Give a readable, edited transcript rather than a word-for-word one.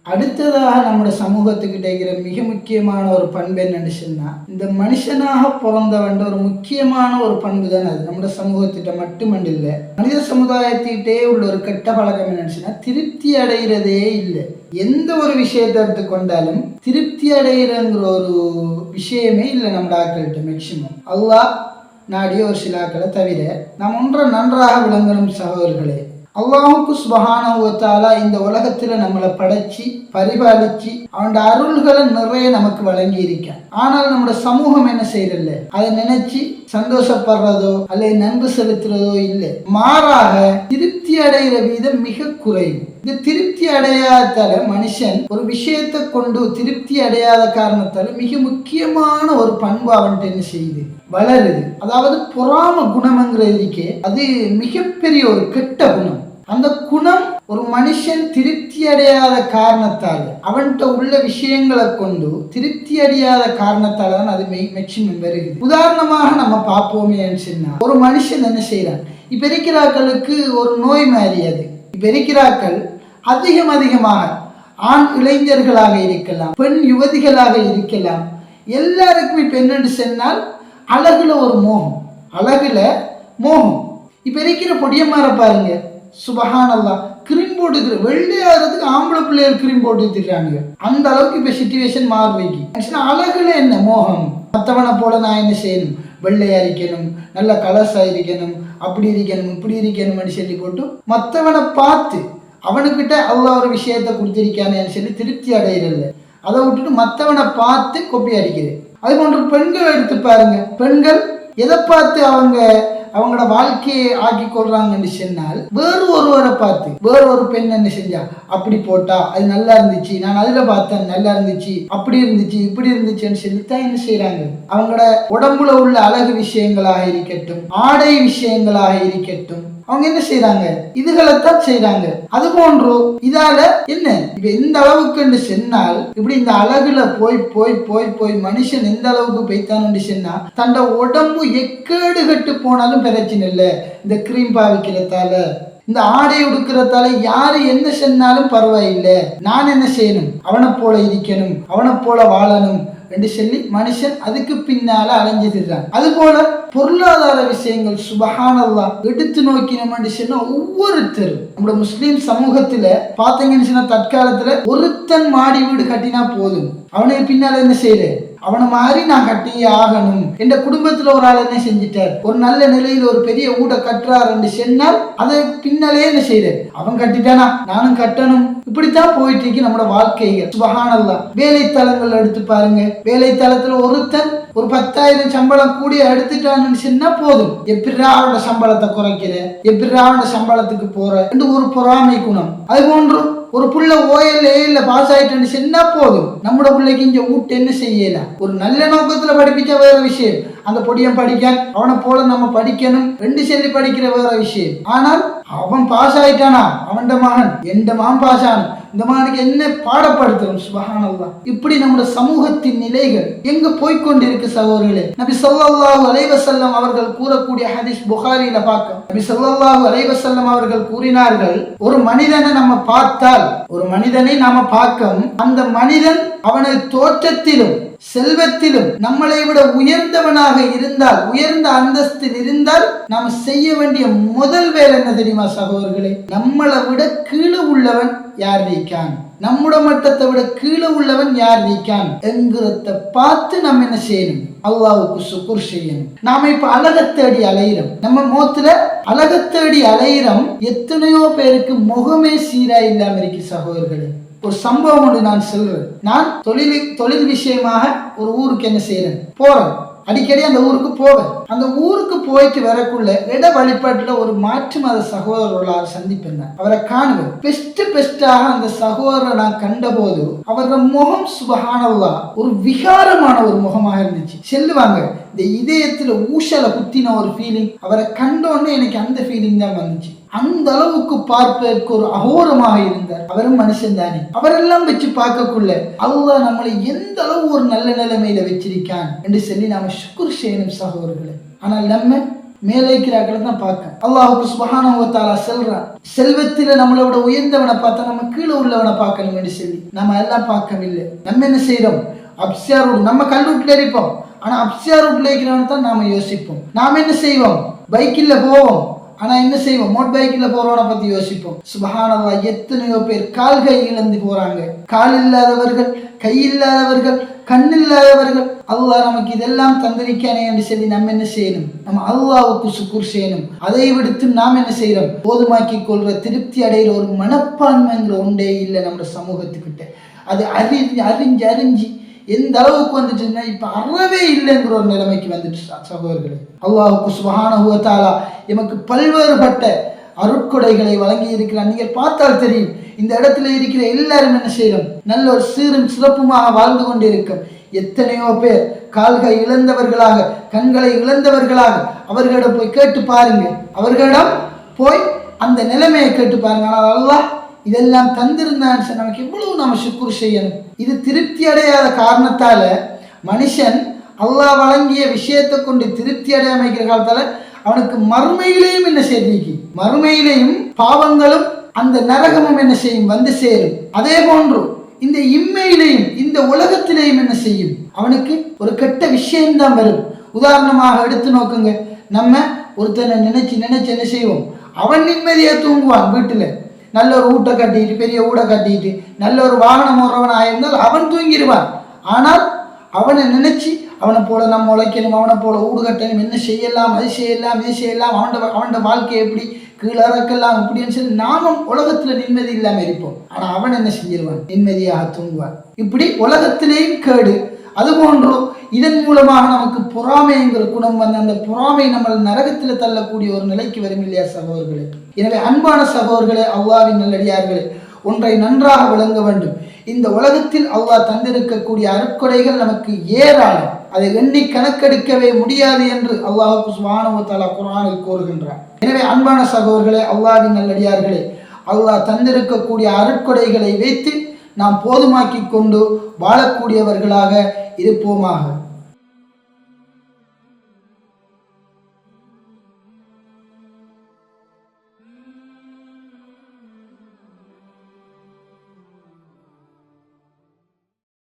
அடுத்ததாக நம்முடைய சமூகத்துக்கு கிடைக்கிற மிக முக்கியமான ஒரு பண்பு என்னன்னு சொன்னா, இந்த மனுஷனாக பிறந்தவன்ற ஒரு முக்கியமான ஒரு பண்பு தான் அது. நம்முடைய சமூகத்திட்ட மட்டுமல்ல, மனித சமுதாயத்திட்டே உள்ள ஒரு கெட்ட பழக்கம் என்னன்னு சொன்னா, திருப்தி அடைகிறதே இல்லை. எந்த ஒரு விஷயத்தை எடுத்துக்கொண்டாலும் திருப்தி அடைகிறங்கிற ஒரு விஷயமே இல்லை நம்ம ஆட்கள்கிட்ட. மேக்சிமம் அல்லாஹ் நாடிய ஒரு சில ஆட்களை தவிர நாம் ஒன்றை நன்றாக விளங்கணும் சகோதரர்களே. அல்லாஹுக்கு சுப்ஹானஹு வ தஆலா இந்த உலகத்துல நம்மளை படைச்சி பரிபாலிச்சு அவனோட அருள்களை நிறைய நமக்கு வழங்கி இருக்கான். ஆனால் நம்மளோட சமூகம் என்ன செய்யறதில்ல, அதை நினைச்சு சந்தோஷப்படுறதோ அல்லது நன்றி செலுத்துறதோ இல்லை. மாறாக திருப்தி அடைகிற வீதம் மிக குறைவு. இந்த திருப்தி அடையாதால மனுஷன் ஒரு விஷயத்தை கொண்டு திருப்தி அடையாத காரணத்தால மிக முக்கியமான ஒரு பண்பு அவன்கிட்ட என்ன செய்யுது, வளருது. அதாவது பொறாம குணம்ங்கிறது இருக்கே, அது மிகப்பெரிய ஒரு கெட்ட குணம். அந்த குணம் ஒரு மனுஷன் திருப்தி அடையாத காரணத்தால் அவன்கிட்ட உள்ள விஷயங்களை கொண்டு திருப்தி அடையாத காரணத்தால தான் அது மேக்சிமம் வருகிறது. உதாரணமாக நம்ம பார்ப்போமே சொன்னா, ஒரு மனுஷன் என்ன செய்யறான், இப்ப இருக்கிறாக்களுக்கு ஒரு நோய் மாதிரி. அது இப்ப இருக்கிறாக்கள் அதிகமாக ஆண் இளைஞர்களாக இருக்கலாம், பெண் யுவதிகளாக இருக்கலாம், எல்லாருக்கும் இப்ப என்னன்னு சொன்னால் அழகுல ஒரு மோகம், அழகுல மோகம். இப்ப இருக்கிற பொடியம்மார பாருங்க, சுபஹானல்லாஹ், கிரீம் போட்டுக்கிற வெள்ளையாகிறதுக்கு ஆம்பளை பிள்ளைகள் கிரீம் போட்டு திட்டுறாங்க. அந்த அளவுக்கு இப்ப சிச்சுவேஷன் மாறுவைக்கு. அழகுல என்ன மோகம், மற்றவனை போல நான் என்ன செய்யணும், வெள்ளையா இருக்கணும், நல்ல கலர்ஸா இருக்கணும், அப்படி இருக்கணும், இப்படி இருக்கணும்னு சொல்லி போட்டு மற்றவனை பார்த்து அவனுக்கிட்ட அல்லாஹ் ஒரு விஷயத்தை கொடுத்திருக்கானேன்னு சொல்லி திருப்தி அடையிறதில்ல. அதை விட்டுட்டு மற்றவனை பார்த்து கொப்பி அடிக்கிறது. அது போன்ற பெண்கள் எடுத்து பாருங்க, பெண்கள் எதை பார்த்து அவங்களோட வாழ்க்கையை ஆக்கி கொள்றாங்கன்னு சொன்னால், வேறு ஒருவரை பார்த்து வேறு ஒரு பெண் என்ன செஞ்சா, அப்படி போட்டா அது நல்லா இருந்துச்சு, நான் அதுல பார்த்தேன் நல்லா இருந்துச்சு, அப்படி இருந்துச்சு, இப்படி இருந்துச்சுன்னு சொல்லித்தான் என்ன செய்யறாங்க. அவங்களோட உடம்புல உள்ள அழகு விஷயங்களாக இருக்கட்டும், ஆடை விஷயங்களாக இருக்கட்டும், அவங்க என்ன செய்யறாங்க, இதுகளைத்தான் செய்யறாங்க. அது போன்றோ இதால என்ன இப்ப எந்த அளவுக்கு சொன்னால், இப்படி இந்த அழகுல போய் போய் போய் போய் மனுஷன் எந்த அளவுக்கு போய்த்தான்னு சொன்னா, தண்ட உடம்பு எக்கேடு கட்டு போனாலும் பிரச்சனை இல்லை. இந்த கிரீம் பாவிக்கிறதால, இந்த ஆடை உடுக்கிறதால யாரு என்ன சொன்னாலும் பரவாயில்லை, நான் என்ன செய்யணும், அவனை போல இருக்கணும், அவனை போல வாழணும் என்று சொல்லி மனுஷன் அதுக்கு பின்னால அலைஞ்சிடுறான். அது போல பொருளாதார விஷயங்கள் சுபஹானல்லாஹ் எடுத்து நோக்கினோம்னு சொன்னா, ஒவ்வொருத்தரும் நம்மளோட முஸ்லீம் சமூகத்துல பாத்தீங்கன்னு சொன்னா, தற்காலத்துல ஒருத்தன் மாடி வீடு கட்டினா போதும், அவனுக்கு பின்னால என்ன செய்யற, அவனை மாதிரி நான் கட்டியே ஆகணும். என்ற குடும்பத்துல ஒரு ஆள் என்ன செஞ்சிட்டார், ஒரு நல்ல நிலையில் ஒரு பெரிய ஊட கட்டுறாரு சொன்னால் அதை பின்னாலே என்ன செய்யற, அவன் கட்டிட்டானா நானும் கட்டணும். இப்படித்தான் போயிட்டு இருக்கு நம்மளோட வாழ்க்கைகள். சுபஹானல்லாஹ், வேலைத்தளங்கள் எடுத்து பாருங்க, வேலைத்தளத்துல ஒருத்தன் ஒரு 10,000 சம்பளம் கூடிய எடுத்துட்டான்னு சொன்னா போதும், எப்படி அவனோட சம்பளத்தை குறைக்கிற, எப்படி அவனோட சம்பளத்துக்கு போற என்று ஒரு பொறாமை குணம். அது போன்று ஒரு புள்ள OLA பாஸ் ஆயிட்டு சொன்னா போதும், நம்மளோட பிள்ளைக்கு இங்க ஊட்டு என்ன செய்யலாம். ஒரு நல்ல நோக்கத்துல படிப்பிச்சா வேற விஷயம், அந்த பொடியன் படிக்க அவனை போல நம்ம படிக்கணும் ரெண்டு சொல்லி படிக்கிற வேற விஷயம். ஆனால் அவன் பாஸ் ஆயிட்டானா, அவன் மகன் எந்த மகன் பாஸ் ஆன, இந்த மகனுக்கு என்ன பாடப்படுத்துறோம். சுபஹானல்லாஹ், இப்படி நம்முடைய சமூகத்தின் நிலைகள் எங்க போய்கொண்டிருக்கு சகோதரர்களே. நபி ஸல்லல்லாஹு அலைஹி வஸல்லம் அவர்கள் கூறக்கூடிய ஹதீஸ் புகாரியில பார்க்க, நபி ஸல்லல்லாஹு அலைஹி வஸல்லம் அவர்கள் கூறினார்கள், ஒரு மனிதனை நம்ம பார்த்தால், ஒரு மனிதனை நாம பார்க்க, அந்த மனிதன் அவனது தோற்றத்திலும் செல்வத்திலும் நம்மளை விட உயர்ந்தவனாக இருந்தால், உயர்ந்த அந்தஸ்தில் இருந்தால், நாம் செய்ய வேண்டிய முதல் வேலை என்ன தெரியுமா சகோதரர்களே, நம்மளை விட கீழே உள்ளவன் யார் இருக்கான், நம்முடைய மட்டத்தை விட கீழே உள்ளவன் யார் இருக்கான் என்கிறத பார்த்து நம்ம என்ன செய்யணும், அல்லாஹ்வுக்கு சுக்ர் செய்யணும். நாம இப்ப அழகை தேடி அலையிறோம், நம்ம மோத்துல அழகை தேடி அலையிறோம். எத்தனையோ பேருக்கு முகமே சீரா இல்லாம இருக்கு சகோதரர்களே. ஒரு சம்பவம் ஒன்று நான் சொல்றேன். நான் தொழில் விஷயமாக ஒரு ஊருக்கு என்ன செய்யறேன், போறேன். அடிக்கடி அந்த ஊருக்கு போவேன். அந்த ஊருக்கு போயிட்டு வரக்குள்ள இட வழிபாட்டுல ஒரு மாற்று மத சகோதரர்களால் சந்திப்பேன். அவரை காணுவேன். பெஸ்டாக அந்த சகோதரரை நான் கண்ட போது அவரோட முகம் சுபஹானல்லாஹ் ஒரு விகாரமான ஒரு முகமாக இருந்துச்சு. செல்லுவாங்க, இந்த இதயத்துல ஊசல குத்தின ஒரு ஃபீலிங். அவரை கண்டோன்னு எனக்கு அந்த ஃபீலிங் தான் வந்துச்சு. அந்த அளவுக்கு பார்ப்பதற்கு ஒரு அகோரமாக இருந்தார். அவரும் மனுஷன் தானே. அவரெல்லாம் வச்சு பார்க்கக்குள்ள அல்லாஹ் நம்மளை எந்த அளவு ஒரு நல்ல நிலைமையில வச்சிருக்கான் என்று சொல்லி நாம ஷுக்ர் செய்யணும் சகோதரர்களே. ஆனால் நம்ம மேலைக்கிறாக்களை தான் பார்க்க அல்லாஹ் சுப்ஹானஹு வ தஆலா சொல்றான், செல்வத்தில நம்மளை விட உயர்ந்தவனை பார்த்தா நம்ம கீழே உள்ளவனை பார்க்கணும் என்று சொல்லி நம்ம எல்லாம் பார்க்கவில்லை. நம்ம என்ன செய்யறோம்? அப்சியார் ரோடு, நம்ம கல்லூட்டில் இருப்போம். ஆனா அப்சியார் ரோட்ல இருக்கிறவனை தான் நாம யோசிப்போம். நாம என்ன செய்வோம்? பைக்கில் போவோம். ஆனா என்ன செய்வோம்? மோட் பைக்கில் போறவனை பத்தி யோசிப்போம். சுப்ஹானல்லாஹ், எத்தனையோ பேர் கால் கை இழந்து போறாங்க. கால் இல்லாதவர்கள், கை இல்லாதவர்கள், கண் இல்லாதவர்கள். அல்லாஹ் நமக்கு இதெல்லாம் தந்திருக்கானே என்று சொல்லி நம்ம என்ன செய்யணும்? நம்ம அல்லாஹ்வுக்கு சுக்ர் செய்யணும். அதை விடுத்து நாம் என்ன செய்யறோம்? போதுமாக்கி கொள்ற, திருப்தி அடைகிற ஒரு மனப்பான்மைங்கிற ஒன்றே இல்லை நம்ம சமூகத்துக்கிட்ட. அது அறிஞ்சு அறிஞ்சு எந்த அளவுக்கு வந்துச்சுன்னா இப்ப அறவே இல்லைங்கிற ஒரு நிலைமைக்கு வந்துட்டு சகோதரர்களே. அல்லாஹ்வுக்கு சுப்ஹானஹு வ தஆலா எமக்கு பல்வேறுபட்ட அருட்கொடைகளை வழங்கி இருக்கிறார். நீங்கள் பார்த்தால் தெரியும், இந்த இடத்துல இருக்கிற எல்லாரும் என்ன செய்யறோம்? நல்ல ஒரு சீரும் சிறப்புமாக வாழ்ந்து கொண்டிருக்கும். எத்தனையோ பேர் கால்களை இழந்தவர்களாக, கண்களை இழந்தவர்களாக. அவர்களிடம் போய் கேட்டு பாருங்க, அவர்களிடம் போய் அந்த நிலைமையை கேட்டு பாருங்க. ஆனால் அல்லாஹ் இதெல்லாம் தந்திருந்தான்னு நமக்கு எவ்வளவு நாம சுக்ர் செய்யணும். இது திருப்தி அடையாத காரணத்தால மனுஷன் அல்லாஹ் வழங்கிய விஷயத்தை கொண்டு திருப்தி அடைய அமைக்கிற காலத்தால அவனுக்கு மறுமையிலேயும் என்ன செய்தி? மறுமையிலேயும் பாவங்களும் அந்த நரகமும் என்ன செய்யும்? வந்து சேரும். அதே போன்று இந்த இம்மையிலேயும் இந்த உலகத்திலேயும் என்ன செய்யும்? அவனுக்கு ஒரு கெட்ட விஷயம்தான் வரும். உதாரணமாக எடுத்து நோக்குங்க, நம்ம ஒருத்தனை நினைச்சு என்ன செய்வோம்? அவன் நிம்மதியா தூங்குவான். வீட்டுல நல்ல ஒரு ஊட்டை கட்டிட்டு, பெரிய ஊடை கட்டிட்டு, நல்ல ஒரு வாகனம் ஓடுறவன் ஆயிருந்தால் அவன் தூங்கிடுவான். ஆனால் அவனை நினைச்சு அவனை போல நம்ம உழைக்கணும், அவனை போல ஊடு கட்டணும், என்ன செய்யலாம், அது செய்யலாம், இது செய்யலாம், அவனோட வாழ்க்கையை எப்படி கீழறக்கலாம் இப்படின்னு சொல்லி நாமும் உலகத்துல நிம்மதி இல்லாம இருப்போம். ஆனா அவன் என்ன செஞ்சிருவான்? நிம்மதியாக தூங்குவான். இப்படி உலகத்திலேயும் கேடு. அதுபோன்று இதன் மூலமாக நமக்கு பொறாமைங்கிற குணம் வந்து அந்த பொறாமை நம்ம நரகத்தில் தள்ளக்கூடிய ஒரு நிலைக்கு வரும் இல்லையா சகோதரர்களே? எனவே அன்பான சகோதரர்களே, அல்லாஹ்வின் நல்லடியார்களே, ஒன்றை நன்றாக விளங்க வேண்டும். இந்த உலகத்தில் அல்லாஹ் தந்திருக்கக்கூடிய அருட்கொடைகள் நமக்கு ஏராளம். அதை எண்ணி கணக்கெடுக்கவே முடியாது என்று அல்லாஹ் சுப்ஹானஹு வ தஆலா குர்ஆனில் கூறுகின்றார். எனவே அன்பான சகோதரர்களே, அல்லாஹ்வின் நல்லடியார்களே, அல்லாஹ் தந்திருக்கக்கூடிய அருட்கொடைகளை வைத்து நாம் போதுமாக்கி கொண்டு வாழக்கூடியவர்களாக இருப்போமாக.